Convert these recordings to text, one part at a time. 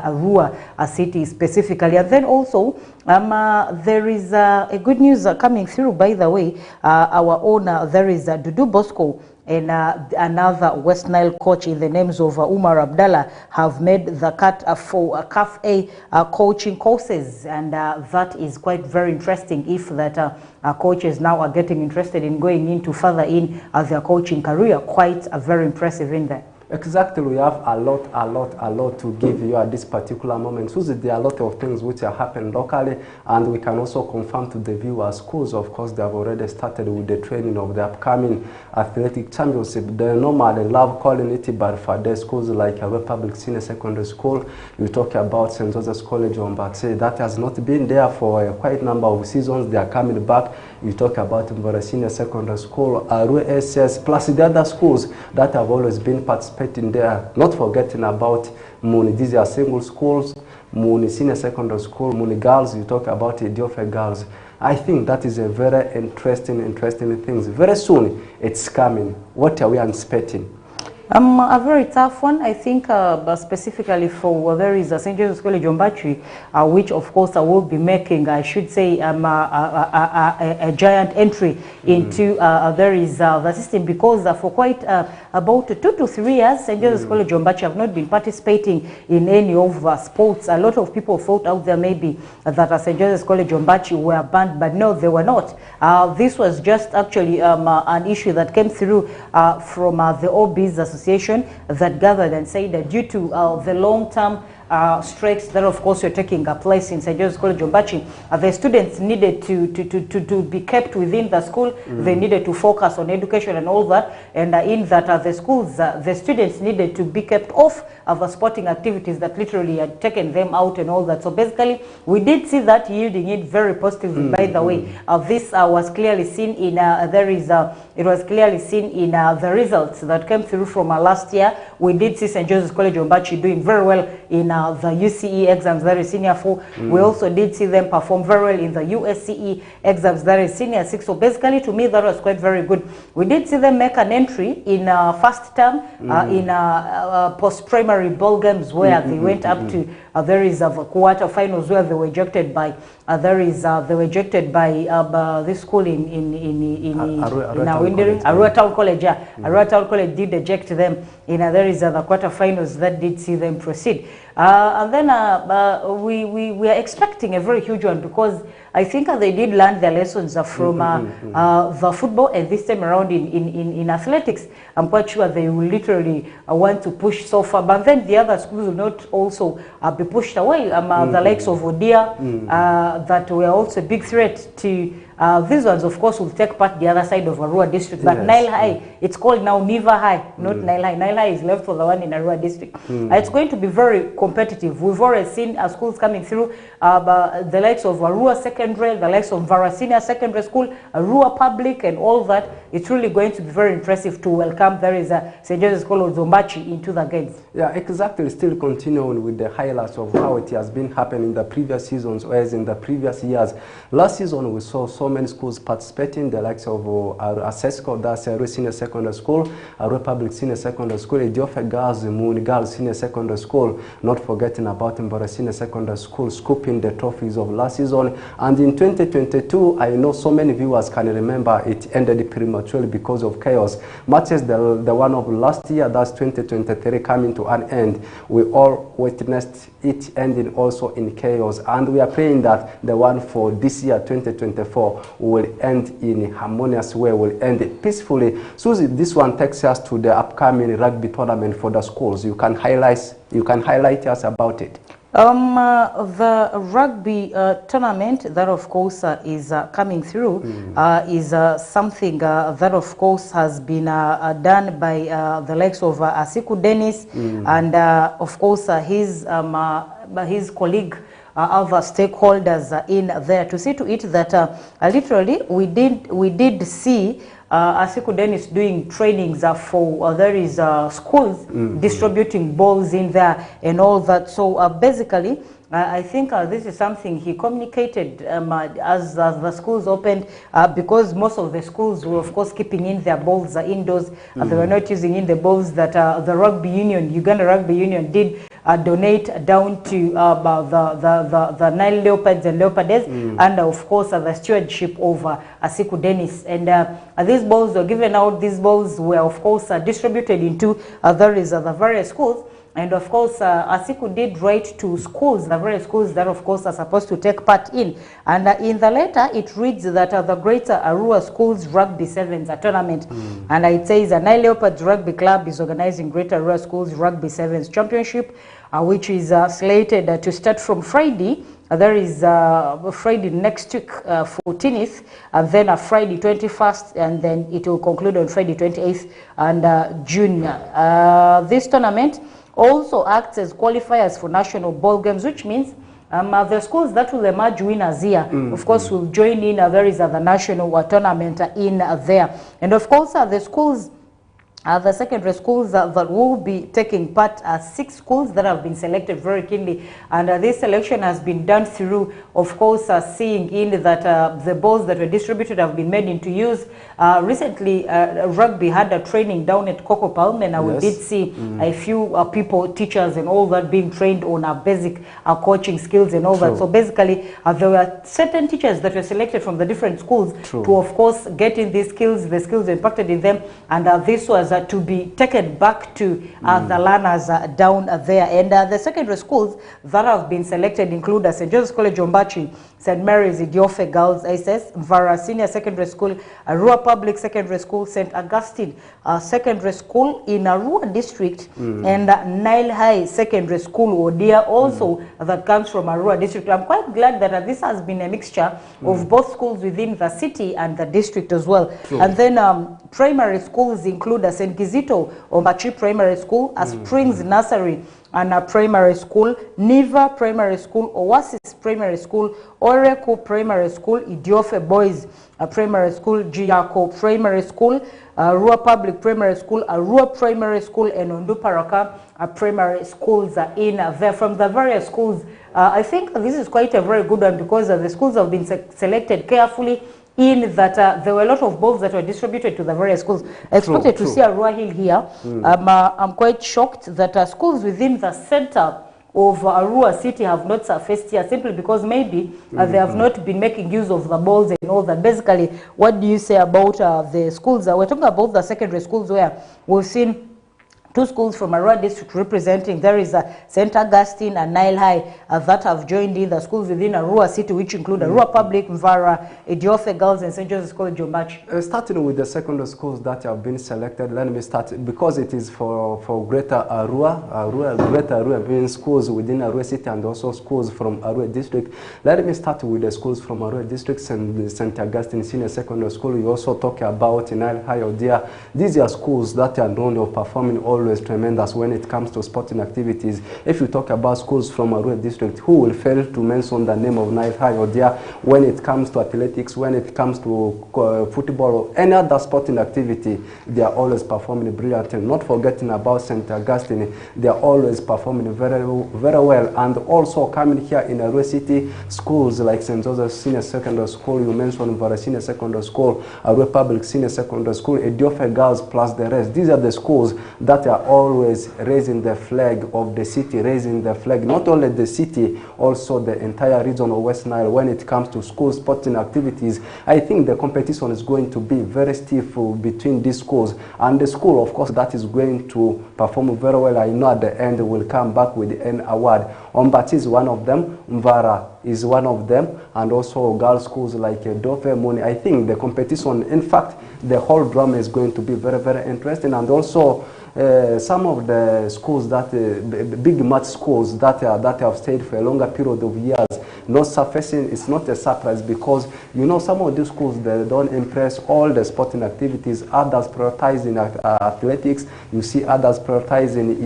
Arua city specifically. And then also there is a good news coming through, by the way. Our owner, there is Dudu Bosco, and another West Nile coach in the names of Umar Abdallah have made the cut for CAF A coaching courses, and that is quite very interesting if that coaches now are getting interested in going into further in their coaching career. Quite very impressive in there. Exactly, we have a lot to give you at this particular moment. So there are a lot of things which are happening locally, and we can also confirm to the viewers, schools, of course, they have already started with the training of the upcoming athletic championship. They normally love calling it, but for the schools like Republic Senior Secondary School, you talk about St. Joseph's College Ombate, that has not been there for quite a number of seasons. They are coming back. You talk about Mbora Senior Secondary School, Arua SS, plus the other schools that have always been participating there. Not forgetting about Muni. These are single schools, Muni Senior Secondary School, Muni Girls. You talk about Idiofe Girls. I think that is a very interesting thing. Very soon, it's coming. What are we anticipating? A very tough one, I think, but specifically for there is a St. Joseph's College Ombachi, which of course I will be making, I should say, a giant entry into there is the system, because for quite about 2 to 3 years, St. Joseph's College Ombachi have not been participating in any of sports. A lot of people thought out there maybe that St. Joseph's College Ombachi were banned, but no, they were not. This was just actually an issue that came through from the OB's association that gathered and said that due to the long-term strikes that of course are taking place in St. Joseph's College Ombachi, the students needed to be kept within the school. They needed to focus on education and all that, and in that the schools, the students needed to be kept off of the sporting activities that literally had taken them out and all that. So basically we did see that yielding it very positively. By the way, this was clearly seen in it was clearly seen in the results that came through from last year. We did see St. Joseph's College Ombachi doing very well in the UCE exams, that is Senior 4. We also did see them perform very well in the USCE exams, that is Senior 6. So basically, to me, that was quite very good. We did see them make an entry in first term in post-primary ball games where they went up to there is a quarter-finals where they were ejected by they were ejected by this school in Arua Town College. Arua Town College did eject them in there is the quarter-finals that did see them proceed. And then we are expecting a very huge one, because I think they did learn their lessons from the football, and this time around in athletics, I'm quite sure they will literally want to push so far. But then the other schools will not also be pushed away. The likes of Odia, that were also a big threat to these ones, of course, will take part the other side of Arua district. But Nile High, it's called now Niva High, not Nile High. Nile High is left for the one in Arua district. It's going to be very competitive. We've already seen schools coming through, the likes of Arua Secondary, the likes of Mvara Senior Secondary School, Arua Public, and all that. It's really going to be very impressive to welcome there is a St. Joseph's College Ombachi into the games. Yeah, exactly. Still continuing with the highlights of how it has been happening in the previous seasons, whereas in the previous years. Last season we saw so many schools participating, the likes of Assesco, that's Arua Senior Secondary School, Arua Public Senior Secondary School, Idiofe Girls, Muni Girls Senior Secondary School, not forgetting about Mbora Senior Secondary School, scooping the trophies of last season. And in 2022, I know so many viewers can remember it ended prematurely because of chaos. Much as the one of last year, that's 2023, coming to an end, we all witnessed it ending also in chaos. And we are praying that the one for this year, 2024, will end in a harmonious way, will end peacefully. Susie, this one takes us to the upcoming rugby tournament for the schools. You can highlight us about it. The rugby tournament that of course is coming through is something that of course has been done by the likes of Asiku Dennis and of course his colleague, other stakeholders in there, to see to it that literally we did see Asiku Dennis doing trainings for there is schools distributing balls in there and all that. So basically I think this is something he communicated as the schools opened, because most of the schools were of course keeping in their balls indoors. They were not using in the balls that the rugby union, Uganda Rugby Union, did donate down to the Nile Leopards and Leopardes, and of course the stewardship of Asiku Dennis. And these balls were given out. These balls were of course distributed into the various schools. And of course, Asiku did write to schools, the various schools that of course are supposed to take part in. And in the letter, it reads that the Greater Arua Schools Rugby Sevens tournament. And it says the Nile Leopards Rugby Club is organizing Greater Arua Schools Rugby Sevens Championship, which is slated to start from Friday. There is Friday next week, 14th, and then a Friday 21st, and then it will conclude on Friday 28th and June. This tournament also acts as qualifiers for national ball games, which means the schools that will emerge winners here, of course, will join in. There is the national tournament in there. And of course, the schools, the secondary schools that will be taking part are 6 schools that have been selected very keenly. And this selection has been done through, of course, seeing in that the balls that were distributed have been made into use. Recently, rugby had a training down at Coco Palm, and we did see a few people, teachers and all that, being trained on basic coaching skills and all that. So basically, there were certain teachers that were selected from the different schools to, of course, get in these skills, the skills impacted in them. And this was to be taken back to the learners down there. And the secondary schools that have been selected include St. Joseph's College Ombachi, St. Mary's Idiofe Girls SS, Mvara Senior Secondary School, Arua Public Secondary School, St. Augustine Secondary School in Arua District, and Nile High Secondary School, Odia, also that comes from Arua District. I'm quite glad that this has been a mixture of both schools within the city and the district as well. And then primary schools include St. Kizito Ombachi Primary School, Springs Nursery and Primary School, Niva Primary School, Oasis Primary School, Oreco Primary School, Idiofe Boys Primary School, Giaco Primary School, Arua Public Primary School, Arua Primary School, and Onduparaka Primary Schools in there. From the various schools, I think this is quite a very good one, because the schools have been selected carefully, in that there were a lot of balls that were distributed to the various schools. I expected to see Arua Hill here. I'm quite shocked that schools within the center of Arua City have not surfaced here, simply because maybe they have not been making use of the balls and all that. Basically, what do you say about the schools? We're talking about the secondary schools, where we've seen 2 schools from Arua District representing. There is St. Augustine and Nile High that have joined in. The schools within Arua City, which include Arua Public, Mvara, Idiofe Girls, and St. Joseph's College Ombachi. Starting with the secondary schools that have been selected, let me start, because it is for Greater Arua, Greater Arua being schools within Arua City and also schools from Arua District. Let me start with the schools from Arua District and St. Augustine Senior Secondary School. You also talk about Nile High, Odia. These are schools that are known for performing always tremendous when it comes to sporting activities. If you talk about schools from Arua District, who will fail to mention the name of Nile High Odia when it comes to athletics, when it comes to football or any other sporting activity? They are always performing brilliantly. Not forgetting about St. Augustine, they are always performing very well. And also coming here in Arua City, schools like St. Joseph's Senior Secondary School, you mentioned Mvara Senior Secondary School, Arua Public Senior Secondary School, Idiofe Girls, plus the rest. These are the schools that are always raising the flag of the city, raising the flag, not only the city, also the entire region of West Nile. When it comes to school sporting activities, I think the competition is going to be very stiff between these schools. And the school, of course, that is going to perform very well, I know at the end will come back with an award. Ombachi is one of them, Mvara is one of them, and also girls schools like Dofe, Muni. I think the competition, in fact, the whole drama is going to be very interesting. And also some of the schools that big match schools that have stayed for a longer period of years not surfacing, it's not a surprise, because you know some of these schools, they don't impress all the sporting activities. Others prioritizing athletics, you see others prioritizing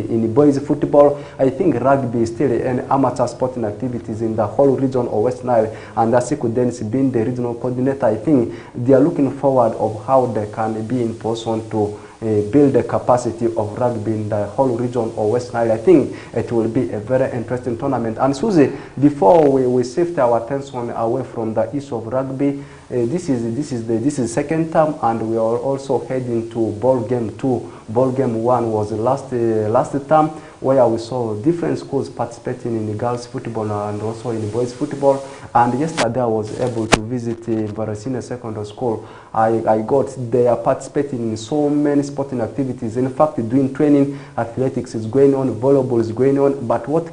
in boys football. I think rugby is still an amateur sporting activities in the whole region of West Nile, and Asiku Dennis being the regional coordinator, I think they are looking forward of how they can be in position to build the capacity of rugby in the whole region of West Nile. I think it will be a very interesting tournament. And Susie, before we shift our attention away from the issue of rugby, this is second term, and we are also heading to ball game 2. Ball game 1 was last term, where we saw different schools participating in girls football and also in boys football. And yesterday I was able to visit Mbarasine Secondary School. They are participating in so many sporting activities. In fact, doing training, athletics is going on, volleyball is going on. But what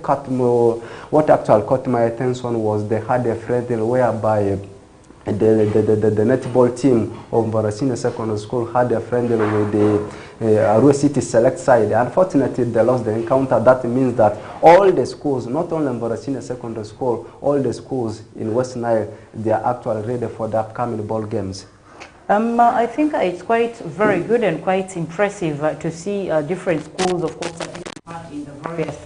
actually caught my attention was they had a friendly whereby the netball team of Mbarasine Secondary School had a friendly with the Arua City Select side. Unfortunately, they lost the encounter. That means that all the schools, not only Mbarasine Secondary School, all the schools in West Nile, they are actually ready for the upcoming ball games. I think it's quite very good and quite impressive to see different schools, of course, taking part in the various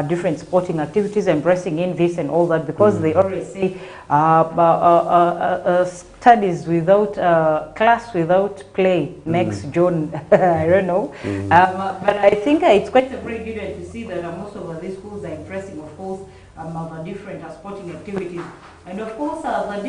different sporting activities, embracing in this and all that, because they always say studies without class without play makes John I don't know, but I think it's quite very good to see that most of these schools are impressing, of course, the different sporting activities. And of course, the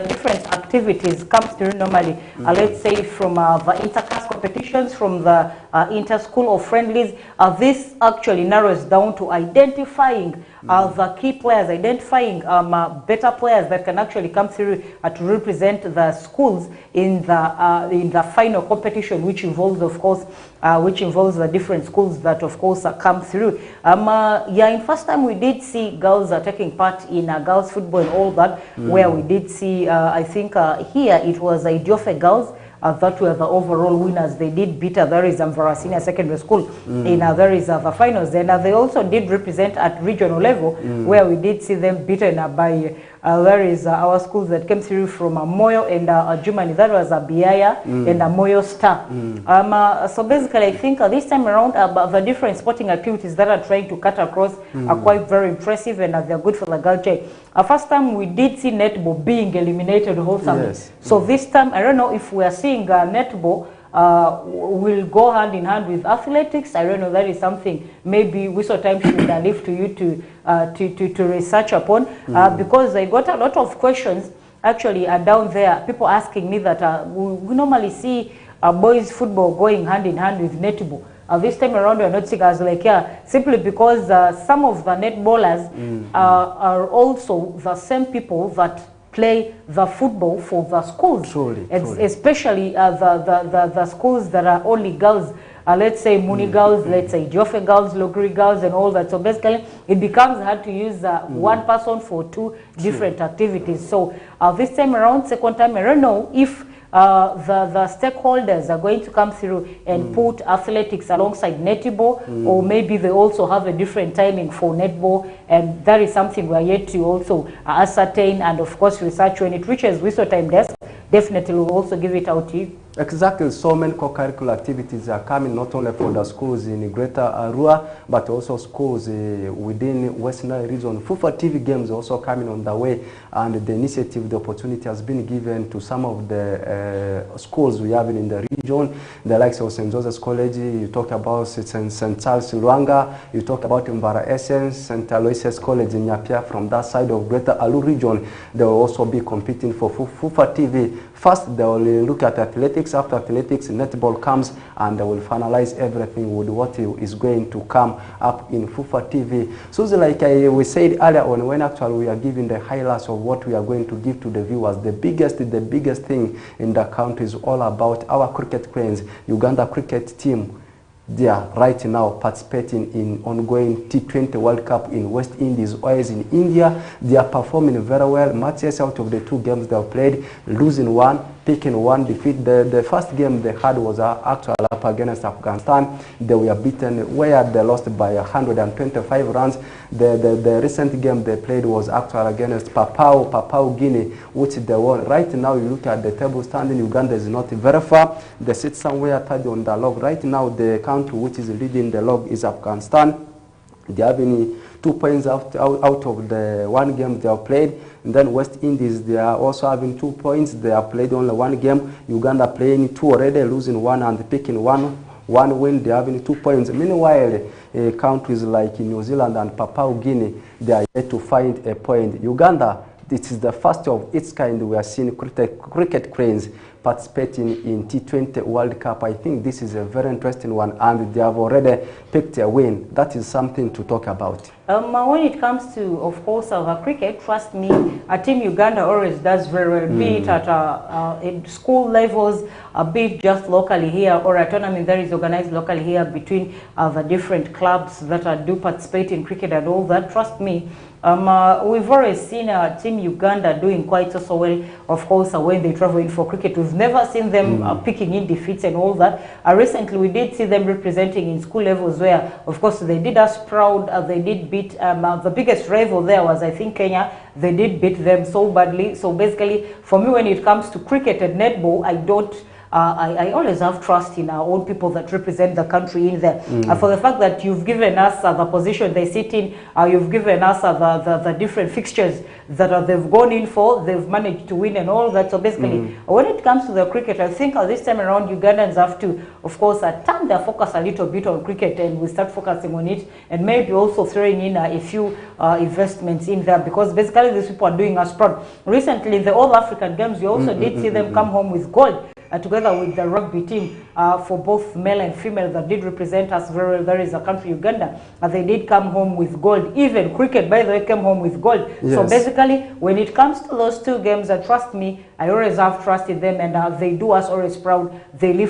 different activities comes through normally, let's say from the inter-class competitions, from the inter-school or friendlies. This actually narrows down to identifying the key players, identifying better players that can actually come through to represent the schools in the final competition, which involves, of course, the different schools that, of course, come through. Yeah, in first time we did see girls taking part in girls football and all that, where we did see, I think here it was Idiofe girls that were the overall winners. They did beat there is Mbarasine Secondary School in there is the finals. Then they also did represent at regional level, where we did see them beaten by there is our schools that came through from Moyo and Jumani. That was Biaya and Moyo Star. So basically, I think this time around, the different sporting activities that are trying to cut across are quite very impressive, and they're good for the girl child. First time we did see netball being eliminated wholesomely. Yes. So this time, I don't know if we are seeing netball will go hand in hand with athletics. I don't know, that is something maybe we sometimes should leave to you to research upon, because I got a lot of questions actually down there, people asking me that we normally see boys football going hand in hand with netball. This time around we're not seeing as like, simply because some of the netballers are also the same people that play the football for the schools. Truly. Especially the schools that are only girls. Let's say Muni girls, let's say Idiofe girls, Logri girls, and all that. So basically, it becomes hard to use one person for two different activities. So this time around, second time, I don't know if the stakeholders are going to come through and put athletics alongside netball, or maybe they also have a different timing for netball, and that is something we are yet to also ascertain and, of course, research. When it reaches Whistle Time Desk, definitely we'll also give it out to you. Exactly. So many co-curricular activities are coming, not only for the schools in Greater Arua, but also schools within West Nile region. Fufa TV games also coming on the way, and the initiative, the opportunity has been given to some of the schools we have in the region, the likes of St. Joseph's College. You talk about St. Charles Luanga, you talk about Mbara Essence, St. Aloysius College in Nyapia. From that side of Greater Alu region, they will also be competing for Fufa TV. First, they will look at athletics. After athletics, netball comes, and they will finalize everything with what is going to come up in Fufa TV. So like we said earlier on, when actually we are giving the highlights of what we are going to give to the viewers, the biggest thing in the country is all about our cricket queens, Uganda cricket team. They are right now participating in ongoing T20 World Cup in West Indies, whereas in India, they are performing very well. Matches out of the 2 games they have played, losing 1, picking 1 defeat. The first game they had was actually up against Afghanistan. They were beaten, where they lost by 125 runs. The recent game they played was actually against Papua Guinea, which they won. Right now, you look at the table standing, Uganda is not very far. They sit somewhere third on the log. Right now, the country which is leading the log is Afghanistan. They have 2 points out of the 1 game they have played. And then West Indies, they are also having 2 points. They have played only 1 game. Uganda playing 2 already, losing 1 and picking 1 win. They are having 2 points. Meanwhile, countries like New Zealand and Papua Guinea, they are yet to find a point. Uganda, it is the first of its kind we are seeing cricket cranes participating in T20 World Cup. I think this is a very interesting one, and they have already picked a win. That is something to talk about. When it comes to, of course, cricket, trust me, Team Uganda always does very well, be it at school levels, be it just locally here, or a tournament that is organized locally here between the different clubs that do participate in cricket and all that. Trust me, we've already seen Team Uganda doing quite so well, of course, when they travel in for cricket. We've never seen them picking in defeats and all that. Recently, we did see them representing in school levels where, of course, they did us proud. They did beat the biggest rival there was, I think, Kenya. They did beat them so badly. So basically, for me, when it comes to cricket and netball, I always have trust in our own people that represent the country in there. For the fact that you've given us the position they sit in, you've given us the different fixtures that they've gone in for, they've managed to win and all that. So basically, when it comes to the cricket, I think this time around, Ugandans have to, of course, turn their focus a little bit on cricket, and we start focusing on it, and maybe also throwing in a few investments in there, because basically these people are doing us proud. Recently, in the All African Games, we also did see them come home with gold. Together with the rugby team for both male and female that did represent us very well. There is a country, Uganda, they did come home with gold. Even cricket, by the way, came home with gold. Yes. So basically, when it comes to those two games, trust me, I always have trust in them, and they do us always proud. They live